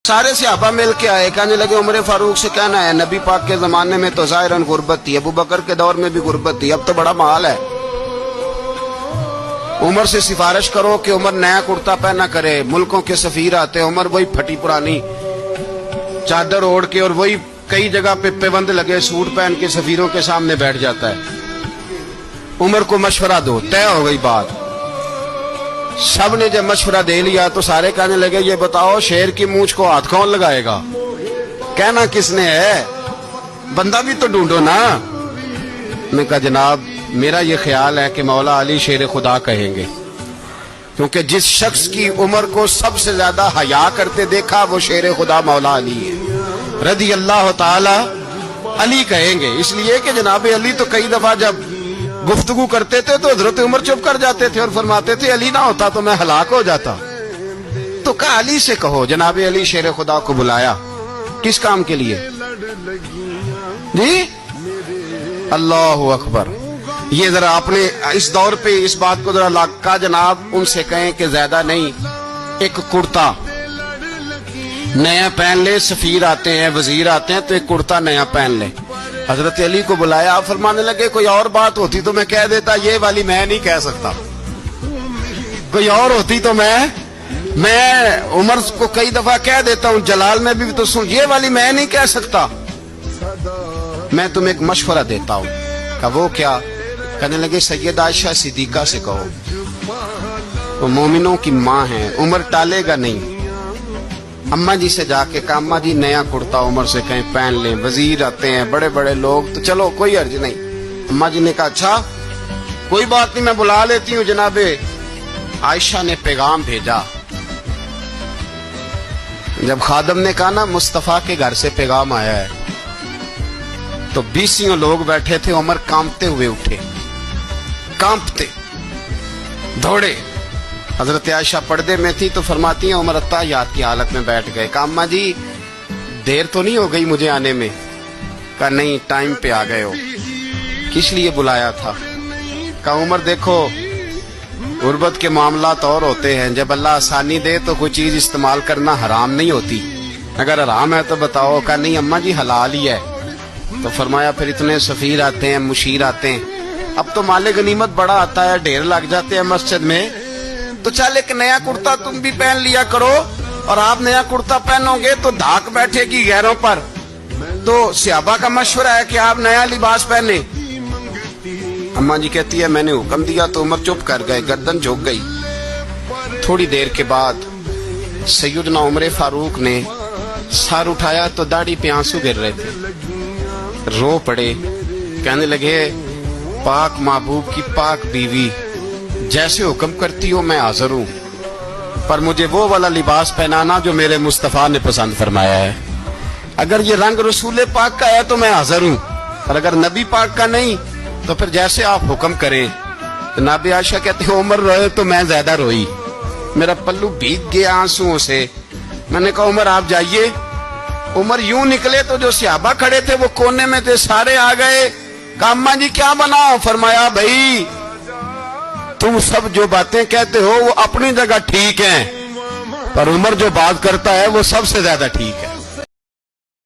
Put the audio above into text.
سارے صحابہ مل کے آئے، کہنے لگے عمر فاروق سے کہنا ہے نبی پاک کے زمانے میں تو ظاہراً غربت تھی، ابو بکر کے دور میں بھی غربت تھی، اب تو بڑا مال ہے، عمر سے سفارش کرو کہ عمر نیا کرتا پہنا کرے۔ ملکوں کے سفیر آتے ہیں، عمر وہی پھٹی پرانی چادر اوڑھ کے اور وہی کئی جگہ پہ پیوند لگے سوٹ پہن کے سفیروں کے سامنے بیٹھ جاتا ہے۔ عمر کو مشورہ دو، طے ہو گئی بات۔ سب نے جب مشورہ دے لیا تو سارے کہنے لگے یہ بتاؤ شیر کی مونچھ کو ہاتھ کون لگائے گا؟ کہنا کس نے ہے؟ بندہ بھی تو ڈھونڈو نا۔ میں کہا جناب میرا یہ خیال ہے کہ مولا علی شیر خدا کہیں گے، کیونکہ جس شخص کی عمر کو سب سے زیادہ حیا کرتے دیکھا وہ شیر خدا مولا علی ہے رضی اللہ تعالی علی کہیں گے، اس لیے کہ جناب علی تو کئی دفعہ جب گفتگو کرتے تھے تو حضرت عمر چپ کر جاتے تھے اور فرماتے تھے علی نہ ہوتا تو میں ہلاک ہو جاتا۔ تو کہا علی سے کہو۔ جناب علی شیر خدا کو بلایا، کس کام کے لیے؟ جی اللہ اکبر۔ یہ ذرا آپ نے اس دور پہ اس بات کو ذرا کہا جناب ان سے کہیں کہ زیادہ نہیں، ایک کرتا نیا پہن لے، سفیر آتے ہیں وزیر آتے ہیں تو ایک کرتا نیا پہن لے۔ حضرت علی کو بلایا، آپ فرمانے لگے کوئی اور بات ہوتی تو میں کہہ دیتا، یہ والی میں نہیں کہہ سکتا، کوئی اور ہوتی تو میں عمر کو کئی دفعہ کہہ دیتا ہوں، جلال میں بھی تو سن، یہ والی میں نہیں کہہ سکتا، میں تمہیں ایک مشورہ دیتا ہوں۔ کہ وہ کیا؟ کہنے لگے سید عائشہ صدیقہ سے کہو، وہ مومنوں کی ماں ہیں، عمر ٹالے گا نہیں۔ اماں جی سے جا کے کہا اماں جی نیا کرتا عمر سے کہیں پہن لیں، وزیر آتے ہیں بڑے بڑے لوگ تو چلو کوئی عرض نہیں۔ اماں جی نے کہا اچھا کوئی بات نہیں میں بلا لیتی ہوں۔ جناب عائشہ نے پیغام بھیجا، جب خادم نے کہا نا مصطفیٰ کے گھر سے پیغام آیا ہے تو 20 لوگ بیٹھے تھے، عمر کانپتے ہوئے اٹھے، کانپتے دوڑے۔ حضرت عائشہ پردے میں تھی تو فرماتی ہیں عمر اتحیات کی حالت میں بیٹھ گئے۔ کہا اماں جی دیر تو نہیں ہو گئی مجھے آنے میں؟ کہا نہیں ٹائم پہ آ گئے ہو، کس لیے بلایا تھا؟ کہا عمر دیکھو غربت کے معاملات اور ہوتے ہیں، جب اللہ آسانی دے تو کوئی چیز استعمال کرنا حرام نہیں ہوتی، اگر حرام ہے تو بتاؤ۔ کہا نہیں اماں جی حلال ہی ہے۔ تو فرمایا پھر اتنے سفیر آتے ہیں مشیر آتے ہیں، اب تو مال غنیمت بڑا آتا ہے، ڈھیر لگ جاتے ہیں مسجد میں، تو چل ایک نیا کرتا تم بھی پہن لیا کرو، اور آپ نیا کرتا پہنو گے تو دھاک بیٹھے گی غیروں پر۔ تو صحابہ کا مشورہ ہے کہ آپ نیا لباس پہنے۔ اماں جی کہتی ہے میں نے حکم دیا تو عمر چپ کر گئے، گردن جھک گئی۔ تھوڑی دیر کے بعد سیدنا عمر فاروق نے سر اٹھایا تو داڑھی پہ آنسو گر رہے تھے، رو پڑے، کہنے لگے پاک محبوب کی پاک بیوی جیسے حکم کرتی ہو میں حاضر ہوں، پر مجھے وہ والا لباس پہنانا جو میرے مصطفیٰ نے پسند فرمایا ہے۔ اگر یہ رنگ رسول پاک کا ہے تو میں حاضر ہوں، اور اگر نبی پاک کا نہیں تو پھر جیسے آپ حکم کریں۔ جناب عائشہ کہتے ہیں عمر روئے تو میں زیادہ روئی، میرا پلو بھیگ گیا آنسوؤں سے۔ میں نے کہا عمر آپ جائیے۔ عمر یوں نکلے تو جو صحابہ کھڑے تھے وہ کونے میں تھے، سارے آ گئے۔ کہا اماں جی کیا بناؤ؟ فرمایا بھائی تم سب جو باتیں کہتے ہو وہ اپنی جگہ ٹھیک ہیں، پر عمر جو بات کرتا ہے وہ سب سے زیادہ ٹھیک ہے۔